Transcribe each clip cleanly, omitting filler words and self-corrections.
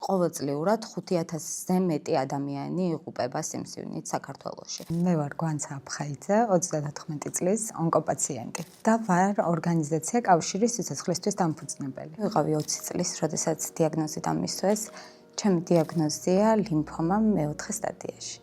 ყოველწლიურად 5,000-ზე მეტი ადამიანი იღუპება სიმსივნით საქართველოში. მე ვარ გვანცა აფხაიძე, 34 წლის ონკოპაციენტი და ვარ ორგანიზაცია კავშირი სიცოცხლისთვის დამფუძნებელი. ვიყავი 20 წლის, როდესაც დიაგნოზი დამისვეს. ჩემი დიაგნოზია ლიმფომა მეოთხე სტადიაში.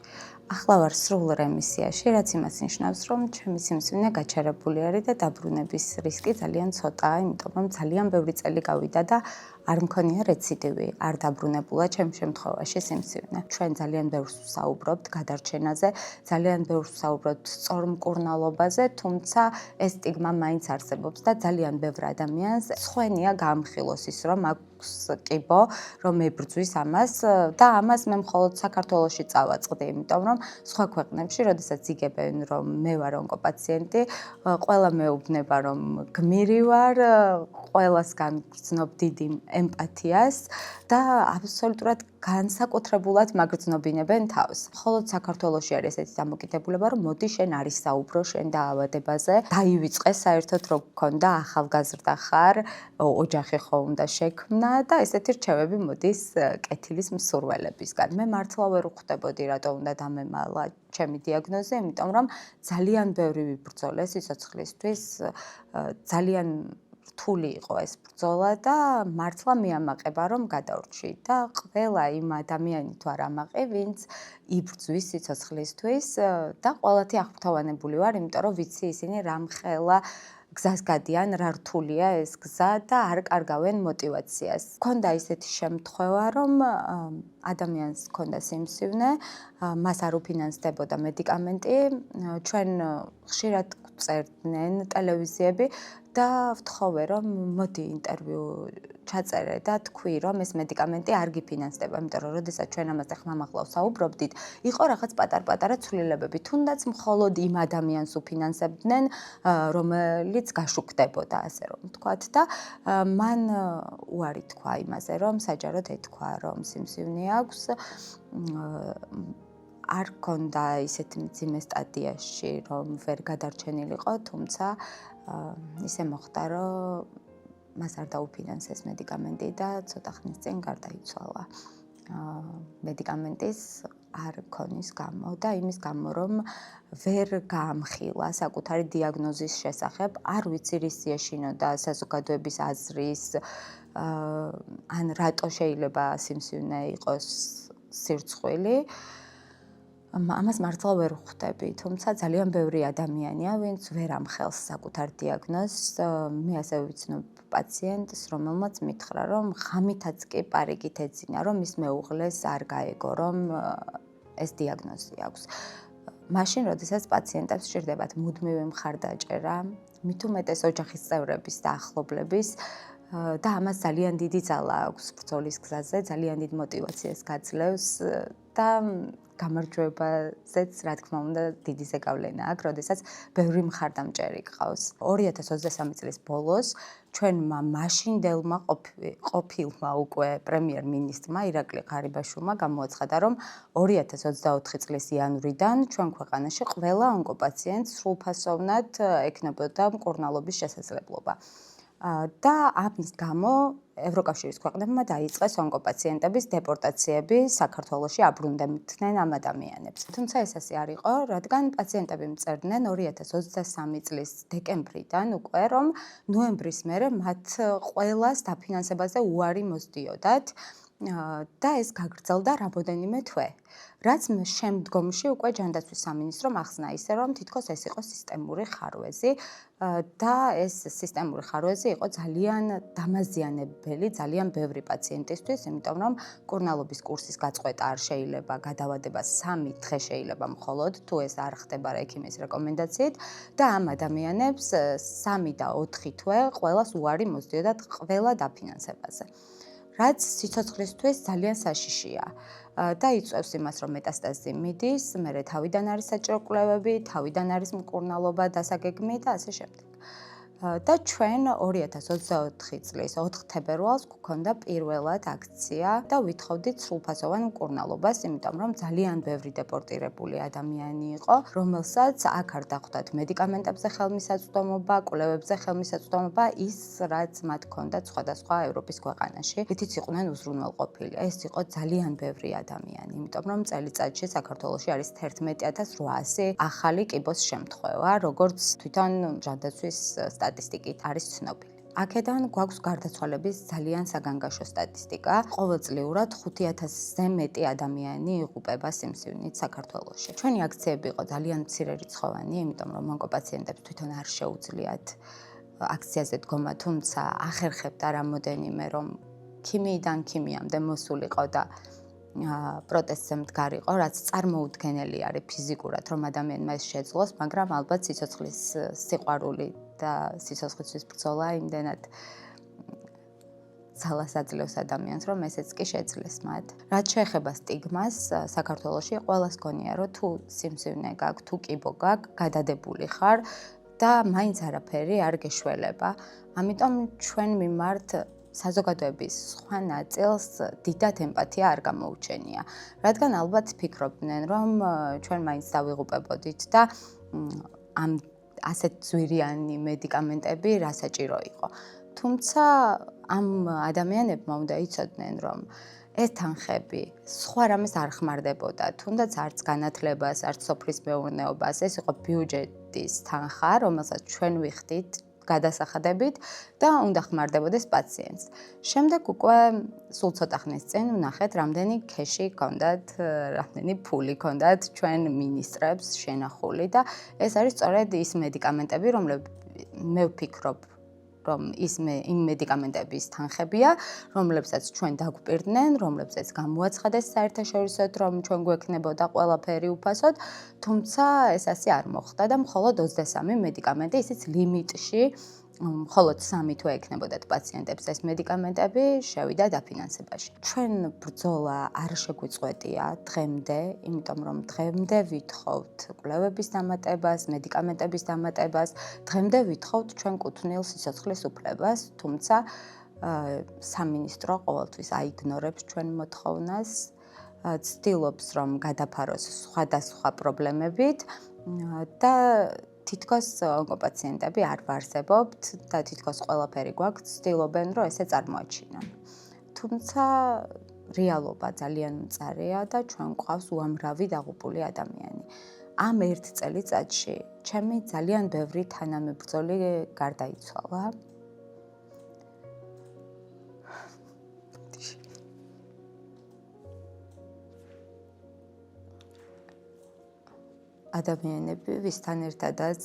ახლა ვარ სრულ რემისიაში, რაც იმას ნიშნავს, რომ ჩემი სიმსივნე გაჩერებული არის და დაბრუნების რისკი ძალიან ცოტაა, იმიტომ რომ ძალიან ბევრი წელი გავიდა და არ მქონია რეციდივი, არ დაბრუნებულა ჩემ შემთხვევაში სიმსივნე. ჩვენ ძალიან ბევრს ვსაუბრობთ გადარჩენაზე, ძალიან ბევრს ვსაუბრობთ სწორმკურნალობაზე, თუმცა ეს სტიგმა მაინც არსებობს და ძალიან ბევრ ადამიანს სხვენია გაამხილოს ის, რომ აქვს კიბო, რომ ებრძვის ამას და ამას მე მხოლოდ საქართველოში წავაწყდი, იმიტომ რომ სხვა ქვეყნებში, როდესაც იგებენ, რომ მე ვარ ონკოპაციენტი, ყველა მეუბნება, რომ გმირი ვარ, ყველას გამგრძნობ დიდი ემპათიას და აბსოლუტურად განსაკუთრებულად მაგრძნობინებენ თავს. მხოლოდ საქართველოში არის ესეთი დამოკიდებულება, რომ მოდი შენ არ ისაუბრო შენ დაავადებაზე, დაივიწყე საერთოდ რო გქონდა ახალგაზრდა ხარ, ოჯახი ხო უნდა შექმნა და ესეთი რჩევები მოდის კეთილის მსურველებისგან. მე მართლა ვერ ვხვდებოდი რატო უნდა დამემალა ჩემი დიაგნოზი, იმიტომ რომ ძალიან ბევრი ვიბრძოლე სიცოცხლისთვის, ძალიან რთული იყო ეს ბრძოლა და მართლა მიამაყება რომ გადავრჩი და ყველა იმ ადამიანი თუ არ ამაყი, ვინც იბრძვის სიცოცხლისთვის და ყველათი აღფრთოვანებული ვარ, იმიტომ რომ ვიცი ისინი რამხელა გზას გადიან, რა რთულია ეს გზა და არ კარგავენ мотивაციას. Ქონდა ისეთი შემთხვევა, რომ ადამიანს ქონდა სიმსივნე, მას არ უფინანსდებოდა მედიკამენტი, ჩვენ ხშირად წერდნენ ტელევიზიები და ვთხოვე, რომ მოდი ინტერვიუ ჩაწერე და თქვი, რომ ეს მედიკამენტი არ გიფინანსდება, იმიტომ რომ როდესაც ჩვენ ამაზე ხმამაღლა ვსაუბრობდით, იყო რაღაც პატარ-პატარა ცვლილებები, თუნდაც მხოლოდ იმ ადამიანს უფინანსებდნენ, რომელიც გაშუქდებოდა, ასე რომ ვთქვათ და მან უარი თქვა იმაზე, რომ საჯაროდ ეთქვა, რომ სიმსივნე აქვს, არ ქონდა ისეთი მძიმე სტადიაში, რომ ვერ გადარჩენილიყო, თუმცა ისე მოხდა, რომ მას არ დაუფინანსეს მედიკამენტი და ცოტა ხნის წინ გარდაიცვალა. მედიკამენტის არ ქონის გამო და იმის გამო, რომ ვერ გაამხილა საკუთარი დიაგნოზის შესახებ, არ ვიცი რის ეშინოდა საზოგადოების აზრის, ან რატო შეიძლება სიმსივნე იყოს სირცხვილი. ამას მართლა ვერ ვხვდები, თუმცა ძალიან ბევრი ადამიანია, ვინც ვერ ამხელს საკუთარ დიაგნოზს. მე ასევე ვიცნობ პაციენტს, რომელმაც მითხრა, რომ ღამითაც კი პარიგით ეძინა, რომ მის მეუღლეს არ გაეგო, რომ ეს დიაგნოზი აქვს. მაშინ, როდესაც პაციენტებს სჭირდებათ მუდმივი მხარდაჭერა, მით უმეტეს ოჯახის წევრების და ახლობლების და ამას ძალიან დიდი ძალა აქვს ბრძოლის გზაზე, ძალიან დიდ мотивაციას გაძლევს და გამარჯვებაზეც, რა თქმა უნდა, დიდი ზეგავლენა აქვს, როდესაც ბევრი მხარდამჭერი გყავს. 2023 წლის ბოლოს ჩვენმა მაშინდელმა ყოფილმა უკვე პრემიერ-მინისტრმა ირაკლი ღარიბაშვილმა გამოაცხადა, რომ 2024 წლის იანვრიდან ჩვენ ქვეყანაში ყველა ონკოპაციენტს სრულფასოვნად ექნებოდა მკურნალობის შესაძლებლობა. და ამის გამო ევროკავშირის ქვეყნებმა დაიწყეს ონკოპაციენტების დეპორტაციები საქართველოში აბრუნდებდნენ ამ ადამიანებს. თუმცა ეს ასე არ იყო, რადგან პაციენტები მწერდნენ 2023 წლის დეკემბრიდან უკვე, რომ ნოემბრის მერე მათ ყველას დაფინანსებაზე უარი მოსდიოდათ და ეს გაგრძელდა რამოდენიმე თვე. რაც შემდგომში უკვე ჯანდაცვის სამინისტრომ ახსნა ისე, რომ თითქოს ეს იყო სისტემური ხარვეზი და ეს სისტემური ხარვეზი იყო ძალიან დამაზიანებელი, ძალიან ბევრი პაციენტისთვის, იმიტომ რომ მკურნალობის კურსის გაწყვეტა არ შეიძლება, გადავადება 3 დღე შეიძლება მხოლოდ, თუ ეს არ ხდება ექიმის რეკომენდაციით და ამ ადამიანებს 3 და 4 თვე ყველას უარი მოსდიოდათ ყველა დაფინანსებაზე. რაც სიცოცხლისთვის ძალიან საშიშია და იწვევს იმას, რომ მეტასტაზი მიდის, მერე თავიდან არის საჭირო კვლევები, თავიდან არის მკურნალობა, დასაგეგმი და ასე შემდეგ. და ჩვენ 2024 წლის 4 თებერვალს გვქონდა პირველად აქცია და ვითხოვდით სრულფასოვან მკურნალობას, იმიტომ რომ ძალიან ბევრი დეპორტირებული ადამიანი იყო, რომელსაც აქ არ დახვდათ მედიკამენტებზე ხელმისაწვდომობა, კვლევებზე ხელმისაწვდომობა, ის რაც მათ ჰქონდათ სხვადასხვა ევროპის ქვეყანაში, რითიც იყვნენ უზრუნველყოფილი. ეს იყო ძალიან ბევრი ადამიანი, იმიტომ რომ წელიწადში საქართველოში არის 11800 ახალი კიბოს შემთხვევა, როგორც თვითონ ჯანდაცვის სტატისტიკით არის ცნობილი. აქედან გვაქვს გარდაცვალების ძალიან საგანგაშო სტატისტიკა. ყოველწლიურად 5000-ზე მეტი ადამიანი იღუპება სიმსივნით საქართველოში. ჩვენი აქციები იყო ძალიან მცირერიცხოვანი, იმიტომ რომ ონკოპაციენტებს თვითონ არ შეუძლიათ აქციაზე დგომა, თუმცა ახერხებდა რამოდენიმე, რომ ქიმიიდან ქიმიამდე მოსულიყო და პროტესტზე მდგარიყო, რაც წარმოუდგენელი არის ფიზიკურად, რომ ადამიანმა ეს შეძლოს, მაგრამ ალბათ სიცოცხლის სიყვარული და სიცოცხლისთვის ბრძოლა იმდენად ძალას აძლევს ადამიანს, რომ ესეც კი შეძლეს მათ. რაც შეეხება სტიგმას, საქართველოში ყველას გონია, რომ თუ სიმსივნე გაქვს, თუ კიბო გაქვს, გადადებული ხარ და მაინც არაფერი არ გეშველება. ამიტომ ჩვენ მიმართ საზოგადოების სხვა ნაწილს დიდად ემპათია არ გამოუჩენია, რადგან ალბათ ფიქრობდნენ, რომ ჩვენ მაინც დავიღუპებოდით და ამ ასეთ ძვირიანი მედიკამენტები რა საჭირო იყო. თუმცა ამ ადამიანებმა უნდა იცოდნენ, რომ ეს თანხები სხვა რამეს არ ხმარდებოდა, თუნდაც არც განათლებას, არც სოფლის მეურნეობას, ეს იყო ბიუჯეტის თანხა, რომელსაც ჩვენ ვიხდით გადასახადებით და უნდა ხმარდებოდეს პაციენტს. შემდეგ უკვე სულ ცოტა ხნის წინ ვნახეთ, რამდენი ქეში ჰქონდათ, რამდენი ფული ჰქონდათ ჩვენ მინისტრებს შენახული და ეს არის სწორედ ის მედიკამენტები, რომლებიც მე ვფიქრობ, რომ იმ მედიკამენტების თანხებია, რომლებსაც ჩვენ დაგვპირდნენ, რომლებსაც გამოაცხადეს საერთაშორისოდ, რომ ჩვენ გვექნებოდა ყველაფერი უფასოდ, თუმცა ეს ასე არ მოხდა და მხოლოდ 23 მედიკამენტი, ისიც ლიმიტში, მხოლოდ 3 თვე ექნებოდათ პაციენტებს ეს მედიკამენტები, შევიდა დაფინანსებაში. ჩვენ ბრძოლა არ შეგვიწყვეტია დღემდე, იმიტომ რომ დღემდე ვითხოვთ კვლევების დამატებას, მედიკამენტების დამატებას, დღემდე ვითხოვთ ჩვენ კუთვნილ სიცოცხლის უფლებას, თუმცა სამინისტრო ყოველთვის აიგნორებს ჩვენ მოთხოვნას, ცდილობს რომ გადაფაროს სხვადასხვა პრობლემებით და თითქოს ონკოპაციენტები არ ვარსებობთ და თითქოს ყველაფერი გვაქვს, ცდილობენ რომ ესე წარმოაჩინონ. თუმცა რეალობა ძალიან მწარეა და ჩვენ გვყავს უამრავი დაღუპული ადამიანი. ამ ერთ წელიწადში ჩემი ძალიან ბევრი თანამებრძოლი გარდაიცვალა. ადამიანები, ვისთან ერთადაც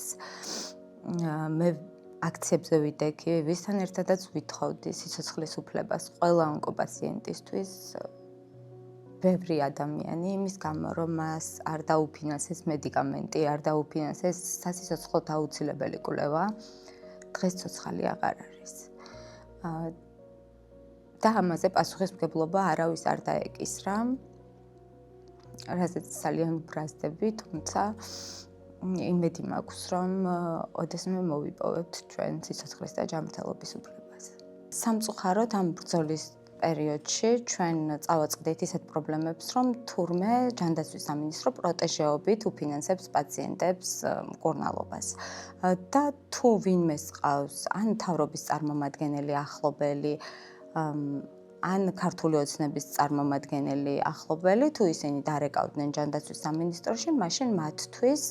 მე აქციებზე ვიდექი, ვისთან ერთადაც ვითხოვდი სიცოცხლის უფლებას ყველა ონკოპაციენტისთვის, ბევრი ადამიანი იმის გამო, რომ მას არ დაუფინანსეს მედიკამენტი, არ დაუფინანსეს სასიცოცხლოდ აუცილებელი კვლევა, დღეს ცოცხალი აღარ არის. და ამაზე პასუხისმგებლობა არავის არ დაეკისრა. რასაც ძალიან ვბრაზდები, თუმცა იმედი მაქვს, რომ ოდესმე მოვიპოვებთ ჩვენ სიცოცხლის და ჯანმრთელობის უფლებას. სამწუხაროდ ამ ბრძოლის პერიოდში ჩვენ წავაწყდით ისეთ პრობლემებს, რომ თურმე ჯანდაცვის სამინისტრო პროტეჟეობით უფინანსებს პაციენტებს მკურნალობას. და თუ ვინმეს ყავს ან მთავრობის წარმომადგენელი ახლობელი, ან ქართული ოცნების წარმომადგენელი ახლობელი, თუ ისინი დარეკავდნენ ჯანდაცვის სამინისტროში, მაშინ მათთვის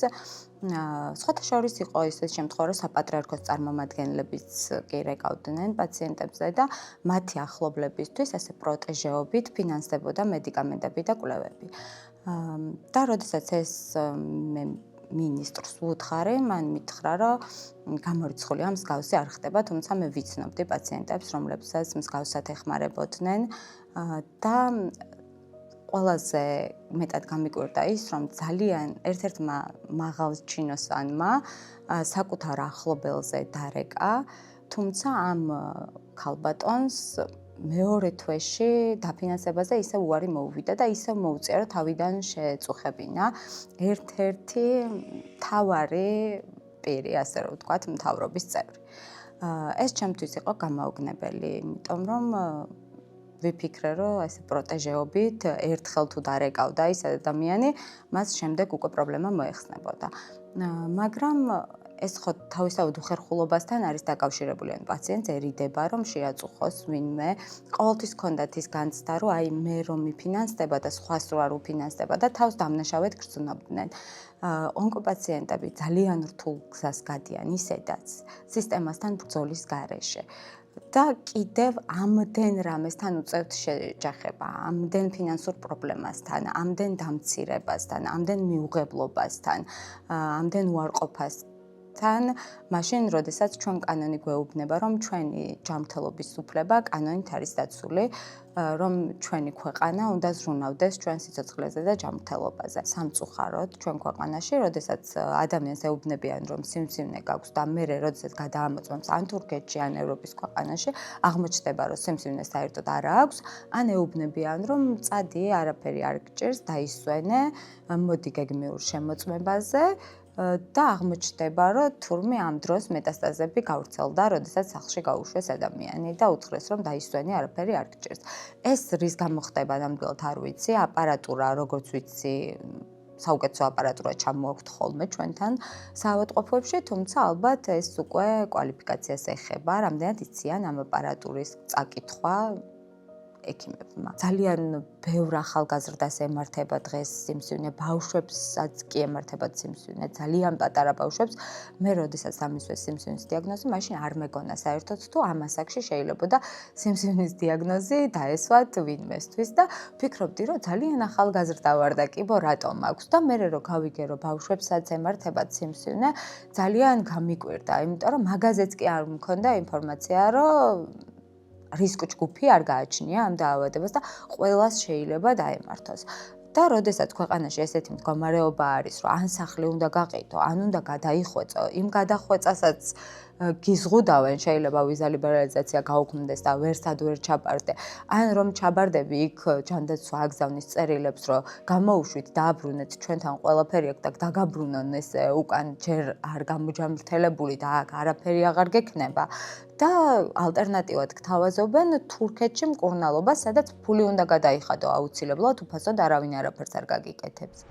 სხვათა შორის იყო ისეთ შემთხვევა, რომ საპატრიარქოს წარმომადგენლებიც კი რეკავდნენ პაციენტებზე და მათი ახლობლებისთვის ასე პროტეჟეობით ფინანსდებოდა მედიკამენტები და კვლევები. და როდესაც ეს მე მინისტრს ვუთხარი, მან მითხრა, რომ გამორიცხულია მსგავსი არ ხდება, თუმცა მე ვიცნობდი პაციენტებს, რომლებსაც მსგავსად ეხმარებოდნენ და ყველაზე მეტად გამიკვირდა ის, რომ ძალიან ერთ-ერთმა მაღალჩინოსანმა საკუთარ ახლობელზე დარეკა, თუმცა ამ ქალბატონს მეორე თვეში დაფინანსებაზე ისე უარი მოუვიდა და ისე მოუწია, რომ თავიდან შეეწუხებინა ერთ-ერთი მთავარი პირი, ასე რომ ვთქვათ, მთავრობის წევრი. ეს ჩემთვის იყო გამაოგნებელი, იმიტომ რომ ვიფიქრე, რომ ესე პროტეჟეობით ერთხელ თუ დარეკავდა ის ადამიანი, მას შემდეგ უკვე პრობლემა მოეხსნებოდა. მაგრამ ეს ხო თავისთავად უხერხულობასთან არის დაკავშირებული, ან პაციენტსერიდება, რომ შეაწუხოს ვინმე. ყოველთვის ჰქონდათ ის განცდა, რომ აი მე რომ მიფინანსდება და სხვას რო არ უფინანსდება და თავს დამნაშავედ გრძნობდნენ. ონკოპაციენტები ძალიან რთულ გზას გადიან ისედაც სისტემასთან ბრძოლის გარეშე. და კიდევ ამდენ რამესთან უწევთ შეჯახება, ამდენ ფინანსურ პრობლემასთან, ამდენ დამცირებასთან, ამდენ მიუღებლობასთან, ამდენ უარყოფასთან, მაშინ, როდესაც ჩვენ კანონი გვეუბნება, რომ ჩვენი ჯანმრთელობის უფლება კანონით არის დაცული, რომ ჩვენი ქვეყანა უნდა ზრუნავდეს ჩვენ სიცოცხლეზე და ჯანმრთელობაზე. სამწუხაროდ, ჩვენ ქვეყანაში, როდესაც ადამიანს ეუბნებიან, რომ სიმსივნე გაქვს და მერე, როდესაც გადაამოწმებს ან თურქეთში, ან ევროპის ქვეყანაში, აღმოჩნდება, რომ სიმსივნე საერთოდ არ აქვს, ან ეუბნებიან, რომ წადი, არაფერი არ გჭირს, დაისვენე, მოდი გეგმიურ შემოწმებაზე. და აღმოჩნდება, რომ თურმე ამ დროს მეტასტაზები გავრცელდა, როდესაც სახლში გაუშვეს ადამიანი და უთხრეს, რომ დაისვენე, არაფერი არ გჭირს. ეს რის გამო ხდება ნამდვილად არ ვიცი, აპარატურა, როგორც ვიცი, საუკეთესო აპარატურა ჩამოაქვთ ხოლმე ჩვენთან საავადმყოფოებში, თუმცა ალბათ ეს უკვე კვალიფიკაციას ეხება, რამდენად იციან ამ აპარატურის წაკითხვა ექიმებმა. ძალიან ბევრ ახალგაზრდას ემართება დღეს სიმსივნე, ბავშვებსაც კი ემართებათ სიმსივნე, ძალიან პატარა ბავშვებს. მე როდესაც ამისვეს სიმსივნის დიაგნოზი, მაშინ არ მეგონა საერთოდ თუ ამ ასაკში შეიძლებოდა სიმსივნის დიაგნოზი დაესვათ ვინმესთვის და ვფიქრობდი, რომ ძალიან ახალგაზრდა ვარ და კიბო რატომ აქვს და მე რო გავიგე, რომ ბავშვებსაც ემართებათ სიმსივნე, ძალიან გამიკვირდა, იმიტომ რომ მაგაზეც კი არ მქონდა ინფორმაცია, რომ რისკ ჯგუფი არ გააჩნია ამ დაავადებას და ყველას შეიძლება დაემართოს. და როდესაც ქვეყანაში ესეთი მდგომარეობა არის, რომ ან სახლი უნდა გაყიდო, ან უნდა გადაიხვეწო, იმ გადახვეწასაც გიზღუდავენ, შეიძლება ვიზა ლიბერალიზაცია გაუქმდეს და ვერსად ვერ ჩაბარდე. ან რომ ჩაბარდები, იქ ჯანდაცვა აგზავნის წერილებს, რომ გამოუშვით, დააბრუნეთ ჩვენთან ყველაფერი აქ და დაგაბრუნონ ესე უკან ჯერ არ გამოჯამრთელებული და აქ არაფერი აღარ გექნება. და ალტერნატივად გთავაზობენ თურქეთში მკურნალობას, სადაც ფული უნდა გადაიხადო აუცილებლად, უფასოდ არავინ არაფერს არ გაგიკეთებს.